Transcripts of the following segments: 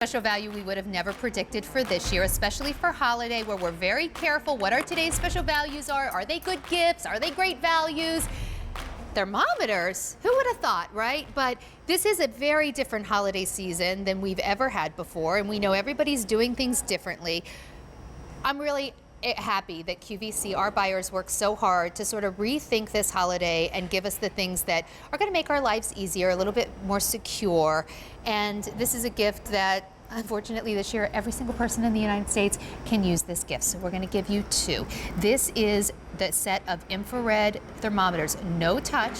Special value we would have never predicted for this year, especially for holiday, where we're very careful what our today's special values are. Are they good gifts? Are they great values? Thermometers, who would have thought, right? But this is a very different holiday season than we've ever had before, and we know everybody's doing things differently. I'm really happy that QVC, our buyers, work so hard to sort of rethink this holiday and give us the things that are going to make our lives easier, a little bit more secure. And this is a gift that, unfortunately, this year, every single person in the United States can use this gift. So we're going to give you two. This is the set of infrared thermometers, no touch.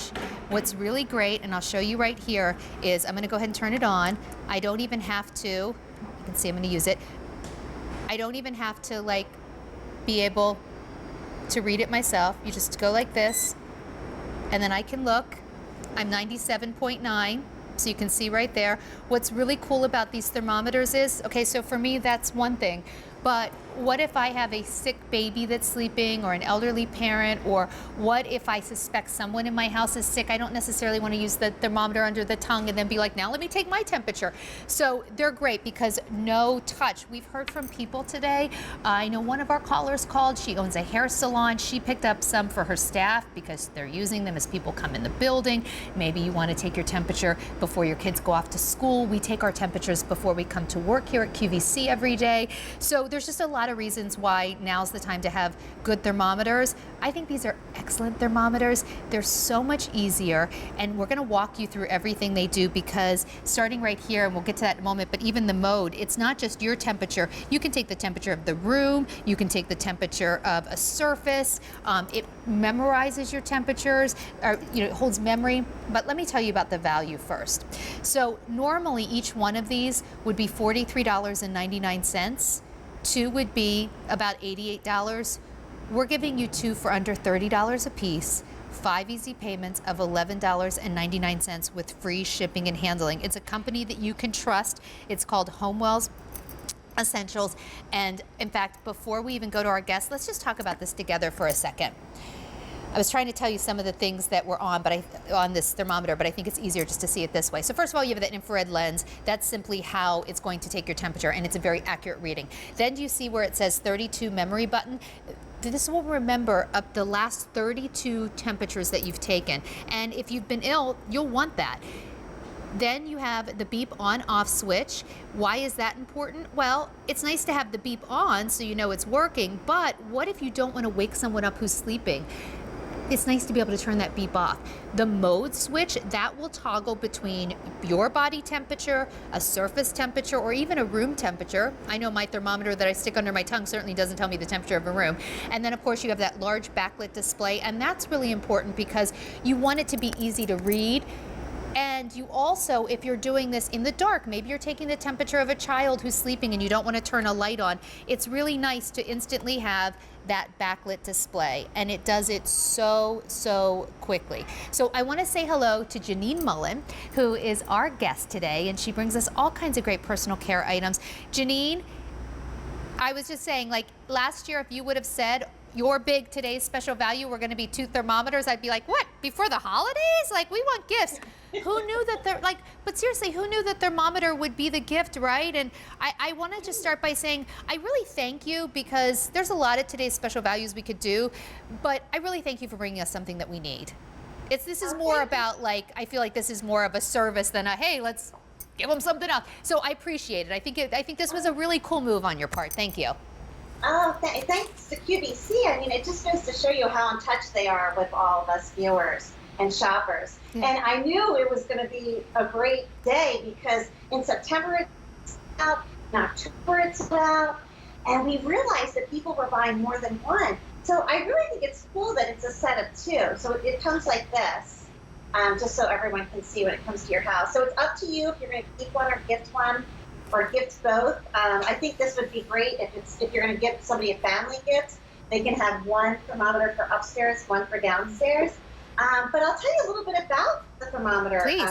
What's really great, and I'll show you right here, is I'm going to go ahead and turn it on. I don't even have to, you can see I'm going to use it. I don't even have to be able to read it myself. You just go like this, and then I can look. I'm 97.9, so you can see right there. What's really cool about these thermometers is, okay, so for me that's one thing, but what if I have a sick baby that's sleeping, or an elderly parent, or what if I suspect someone in my house is sick? I don't necessarily want to use the thermometer under the tongue and then be like, now let me take my temperature. So they're great because no touch. We've heard from people today. I know one of our callers called. She owns a hair salon. She picked up some for her staff because they're using them as people come in the building. Maybe you want to take your temperature before your kids go off to school. We take our temperatures before we come to work here at QVC every day. So there's just a lot of reasons why now's the time to have good thermometers. I think these are excellent thermometers. They're so much easier, and we're going to walk you through everything they do, because starting right here, and we'll get to that in a moment, but even the mode, it's not just your temperature. You can take the temperature of the room, you can take the temperature of a surface. It memorizes your temperatures, or it holds memory. But let me tell you about the value first. So normally each one of these would be $43.99. Two would be about $88. We're giving you two for under $30 a piece, 5 easy payments of $11.99 with free shipping and handling. It's a company that you can trust. It's called Homewell's Essentials. And in fact, before we even go to our guests, let's just talk about this together for a second. I was trying to tell you some of the things that were on this thermometer, but I think it's easier just to see it this way. So first of all, you have that infrared lens. That's simply how it's going to take your temperature, and it's a very accurate reading. Then do you see where it says 32 memory button? This will remember up the last 32 temperatures that you've taken. And if you've been ill, you'll want that. Then you have the beep on off switch. Why is that important? Well, it's nice to have the beep on so you know it's working, but what if you don't want to wake someone up who's sleeping? It's nice to be able to turn that beep off. The mode switch, that will toggle between your body temperature, a surface temperature, or even a room temperature. I know my thermometer that I stick under my tongue certainly doesn't tell me the temperature of a room. And then of course you have that large backlit display, and that's really important because you want it to be easy to read. And you also, if you're doing this in the dark, maybe you're taking the temperature of a child who's sleeping and you don't want to turn a light on, it's really nice to instantly have that backlit display, and it does it so quickly. So I want to say hello to Janine Mullen, who is our guest today, and she brings us all kinds of great personal care items. Janine, I was just saying, last year, if you would have said your big today's special value were going to be 2 thermometers, I'd be like, what, before the holidays? We want gifts. Who knew that but seriously, who knew that thermometer would be the gift, right? And I want to just start by saying, I really thank you, because there's a lot of today's special values we could do, but I really thank you for bringing us something that we need. This is more about, I feel like this is more of a service than a, hey, let's give them something else. So I appreciate it. I think this was a really cool move on your part. Thank you. Oh, thanks to QVC. I mean, it just goes to show you how in touch they are with all of us viewers and shoppers. Yeah. And I knew it was going to be a great day because in September it's out, in October it's out, and we realized that people were buying more than one. So I really think it's cool that it's a set of 2. So it comes like this, just so everyone can see when it comes to your house. So it's up to you if you're going to keep one or gift one, or gift both. I think this would be great if you're going to give somebody a family gift. They can have one thermometer for upstairs, one for downstairs. But I'll tell you a little bit about the thermometer. Please.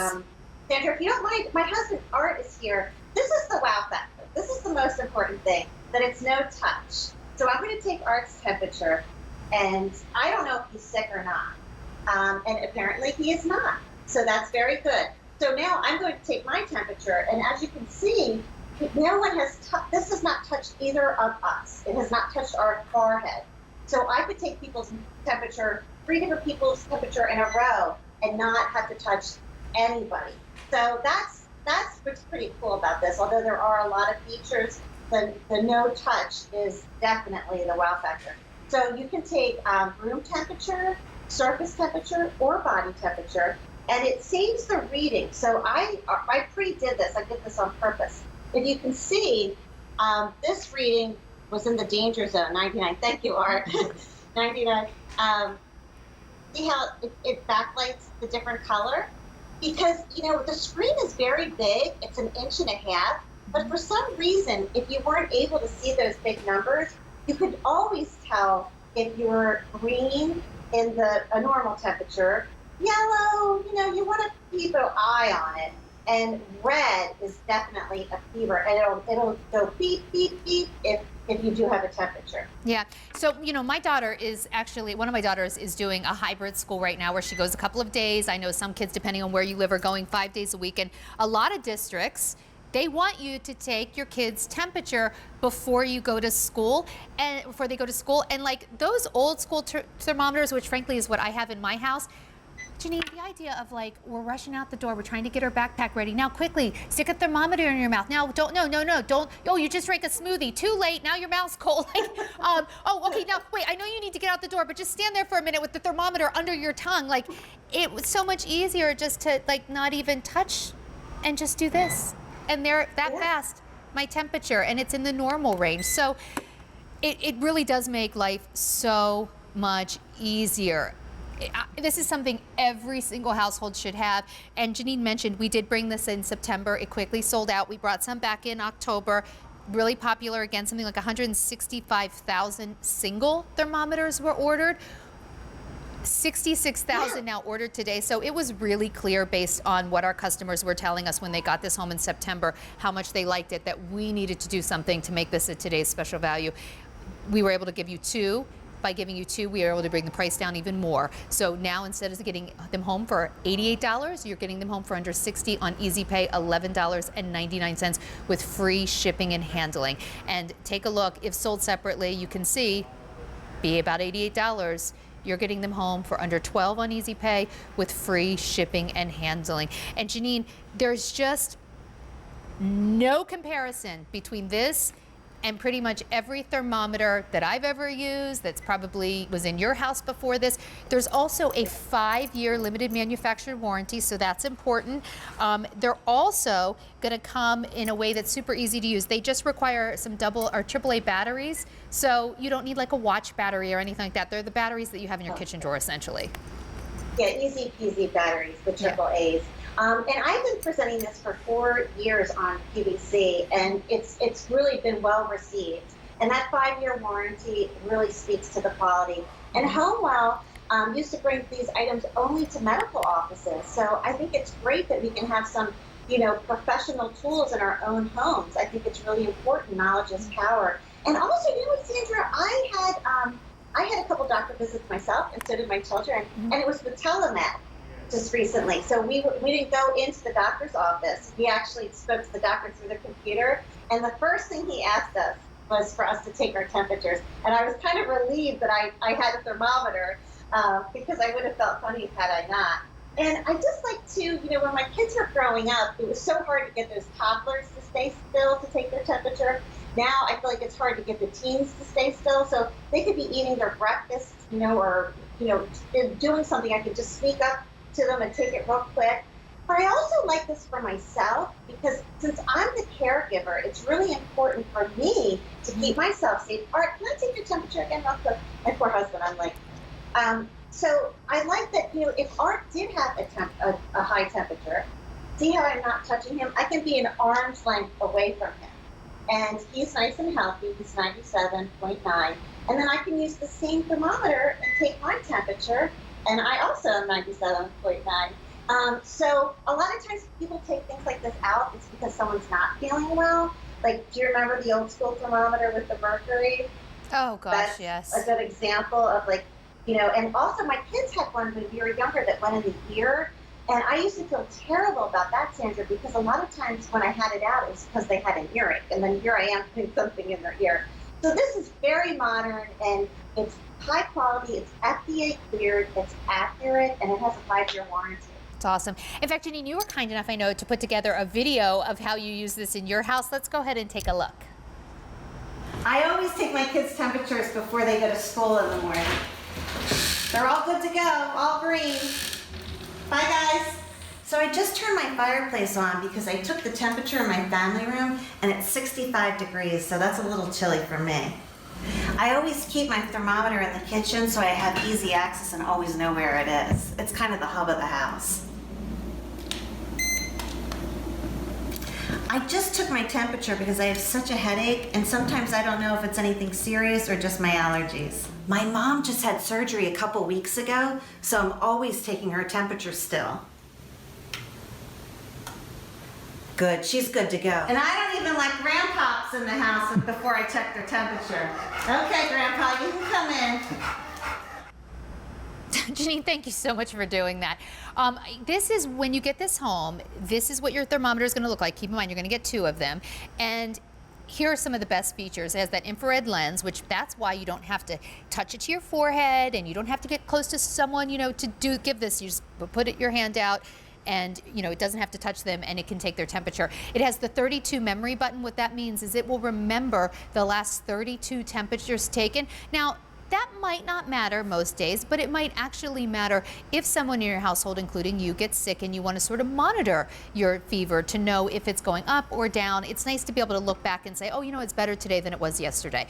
Sandra, if you don't mind, my husband Art is here. This is the wow factor. This is the most important thing, that it's no touch. So I'm going to take Art's temperature, and I don't know if he's sick or not. And apparently he is not. So that's very good. So now I'm going to take my temperature, and as you can see, no one has, this has not touched either of us. It has not touched our forehead. So I could take people's temperature, 3 different people's temperature in a row and not have to touch anybody. So that's what's pretty cool about this. Although there are a lot of features, the no touch is definitely the wow factor. So you can take room temperature, surface temperature, or body temperature, and it saves the reading. So I pre-did this. I did this on purpose. If you can see, this reading was in the danger zone, 99. Thank you, Art. 99. See how it backlights the different color? Because, the screen is very big. It's 1.5 inches, but for some reason, if you weren't able to see those big numbers, you could always tell if you were green in a normal temperature, yellow, you want to keep an eye on it, and red is definitely a fever, and it'll go beep, beep, beep if you do have a temperature. Yeah. So, my daughter is actually, one of my daughters is doing a hybrid school right now where she goes a couple of days. I know some kids, depending on where you live, are going 5 days a week. And a lot of districts, they want you to take your kids' temperature before you go to school, and before they go to school. And like those old school thermometers, which frankly is what I have in my house, Janine, the idea of like, we're rushing out the door, we're trying to get our backpack ready. Now quickly, stick a thermometer in your mouth. Now, don't, oh, you just drank a smoothie. Too late, now your mouth's cold. Okay, now, wait, I know you need to get out the door, but just stand there for a minute with the thermometer under your tongue. Like, it was so much easier just to like not even touch and just do this. And they're that fast, my temperature, and it's in the normal range. So it really does make life so much easier. This is something every single household should have. And Janine mentioned we did bring this in September. It quickly sold out. We brought some back in October. Really popular again, something like 165,000 single thermometers were ordered. 66,000 now ordered today. So it was really clear based on what our customers were telling us when they got this home in September, how much they liked it, that we needed to do something to make this a today's special value. We were able to give you 2. By giving you 2, we are able to bring the price down even more. So now instead of getting them home for $88, you're getting them home for under $60 on Easy Pay, $11.99 with free shipping and handling. And take a look, if sold separately, you can see, be about $88. You're getting them home for under $12 on Easy Pay with free shipping and handling. And Janine, there's just no comparison between this and pretty much every thermometer that I've ever used that's probably was in your house before this. There's also a 5-year limited manufacturer warranty, so that's important. They're also going to come in a way that's super easy to use. They just require some AA or AAA batteries, so you don't need like a watch battery or anything like that. They're the batteries that you have in your kitchen drawer, essentially. Yeah, easy peasy batteries, the AAAs. And I've been presenting this for 4 years on QVC, and it's really been well received. And that 5-year warranty really speaks to the quality. And Homewell used to bring these items only to medical offices. So I think it's great that we can have some, professional tools in our own homes. I think it's really important. Knowledge is power. And also, Sandra, I had a couple doctor visits myself, and so did my children, and it was with telemed just recently. So we didn't go into the doctor's office. We actually spoke to the doctor through the computer, and the first thing he asked us was for us to take our temperatures. And I was kind of relieved that I had a thermometer because I would have felt funny had I not. And I just like to, when my kids were growing up, it was so hard to get those toddlers to stay still to take their temperature. Now I feel like it's hard to get the teens to stay still, so they could be eating their breakfast, or doing something. I could just sneak up to them and take it real quick. But I also like this for myself because since I'm the caregiver, it's really important for me to keep myself safe. Art, can I take your temperature again real quick? My poor husband, I'm like, so I like that, if Art did have a high temperature, see how I'm not touching him? I can be an arm's length away from him. And he's nice and healthy, he's 97.9. And then I can use the same thermometer and take my temperature, and I also am 97.9. So a lot of times people take things like this out, it's because someone's not feeling well. Like, do you remember the old school thermometer with the mercury? Oh gosh, That's yes. a good example of and also my kids had one when we were younger that went in the ear, And I used to feel terrible about that, Sandra, because a lot of times when I had it out, it was because they had an earache, and then here I am putting something in their ear. So this is very modern, and it's high quality, it's FDA cleared, it's accurate, and it has a 5-year warranty. It's awesome. In fact, Janine, you were kind enough, I know, to put together a video of how you use this in your house. Let's go ahead and take a look. I always take my kids' temperatures before they go to school in the morning. They're all good to go, all green. Bye, guys. So I just turned my fireplace on because I took the temperature in my family room and it's 65 degrees, so that's a little chilly for me. I always keep my thermometer in the kitchen so I have easy access and always know where it is. It's kind of the hub of the house. I just took my temperature because I have such a headache and sometimes I don't know if it's anything serious or just my allergies. My mom just had surgery a couple weeks ago, so I'm always taking her temperature still. Good, she's good to go. And I don't even let grandpops in the house before I check their temperature. Okay, Grandpa, you can come in. Janine, thank you so much for doing that. This is, when you get this home, this is what your thermometer is going to look like. Keep in mind, you're going to get 2 of them. And here are some of the best features. It has that infrared lens, which that's why you don't have to touch it to your forehead, and you don't have to get close to someone, to give this. You just put your hand out, and it doesn't have to touch them, and it can take their temperature. It has the 32 memory button. What that means is it will remember the last 32 temperatures taken. Now, that might not matter most days, but it might actually matter if someone in your household, including you, gets sick and you want to sort of monitor your fever to know if it's going up or down. It's nice to be able to look back and say, oh, it's better today than it was yesterday.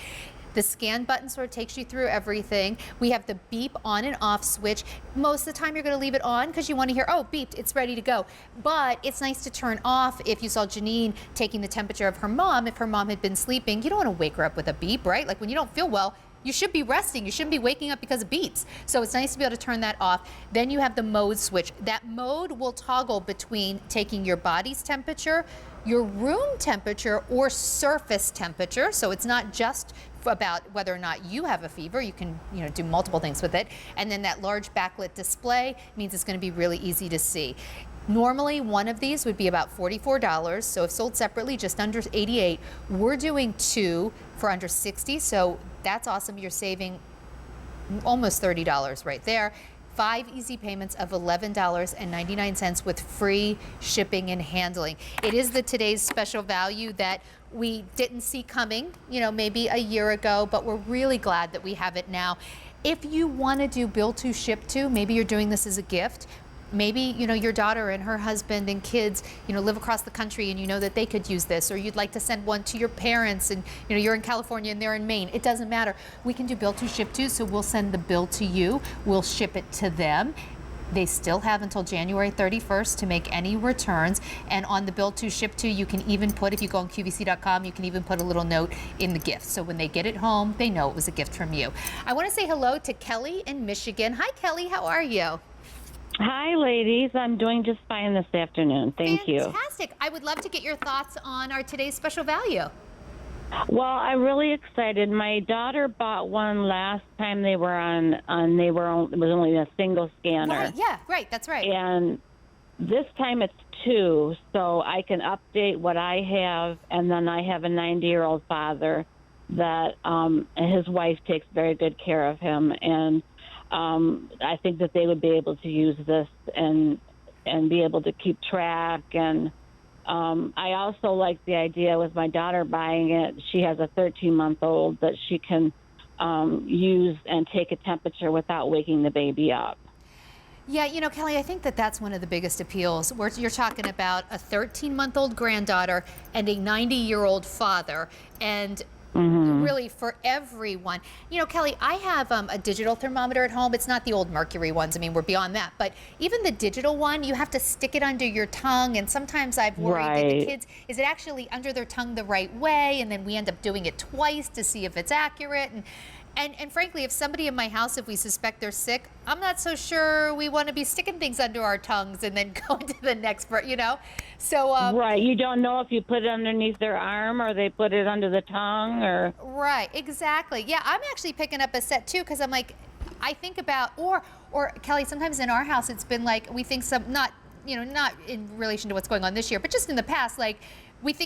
The scan button sort of takes you through everything. We have the beep on and off switch. Most of the time you're going to leave it on because you want to hear, oh, beeped, it's ready to go. But it's nice to turn off if you saw Janine taking the temperature of her mom. If her mom had been sleeping, you don't want to wake her up with a beep, right? Like when you don't feel well, you should be resting. You shouldn't be waking up because of beeps. So it's nice to be able to turn that off. Then you have the mode switch. That mode will toggle between taking your body's temperature, your room temperature, or surface temperature. So it's not just about whether or not you have a fever. You can do multiple things with it. And then that large backlit display means it's going to be really easy to see. Normally, one of these would be about $44, so if sold separately, just under $88. We're doing 2 for under $60, so that's awesome. You're saving almost $30 right there. 5 easy payments of $11.99 with free shipping and handling. It is today's special value that we didn't see coming, maybe a year ago, but we're really glad that we have it now. If you want to do bill to, ship to, maybe you're doing this as a gift. Maybe, your daughter and her husband and kids, live across the country and you know that they could use this, or you'd like to send one to your parents and, you're in California and they're in Maine. It doesn't matter. We can do bill to, ship to, so we'll send the bill to you. We'll ship it to them. They still have until January 31st to make any returns. And on the bill to, ship to, you can even put, if you go on QVC.com, you can even put a little note in the gift. So when they get it home, they know it was a gift from you. I want to say hello to Kelly in Michigan. Hi, Kelly. How are you? Hi, ladies. I'm doing just fine this afternoon. Thank you. Fantastic. I would love to get your thoughts on our today's special value. Well, I'm really excited. My daughter bought one last time they were on it was only a single scanner. Right, yeah, right. That's right. And this time it's 2, so I can update what I have, and then I have a 90-year-old father that his wife takes very good care of him, and I think that they would be able to use this and be able to keep track. And I also like the idea with my daughter buying it. She has a 13-month-old that she can use and take a temperature without waking the baby up. Yeah, Kelly, I think that's one of the biggest appeals. You're talking about a 13-month-old granddaughter and a 90-year-old father, and really for everyone. Kelly, I have a digital thermometer at home. It's not the old mercury ones. I mean, we're beyond that. But even the digital one, you have to stick it under your tongue. And sometimes I've worried that the kids, is it actually under their tongue the right way? And then we end up doing it twice to see if it's accurate. And frankly, if somebody in my house, if we suspect they're sick, I'm not so sure we want to be sticking things under our tongues and then going to the next, So right, you don't know if you put it underneath their arm or they put it under the tongue, or right, exactly. Yeah, I'm actually picking up a set too because I'm like, I think about or Kelly. Sometimes in our house, it's been like we think not you know, not in relation to what's going on this year, but just in the past, like,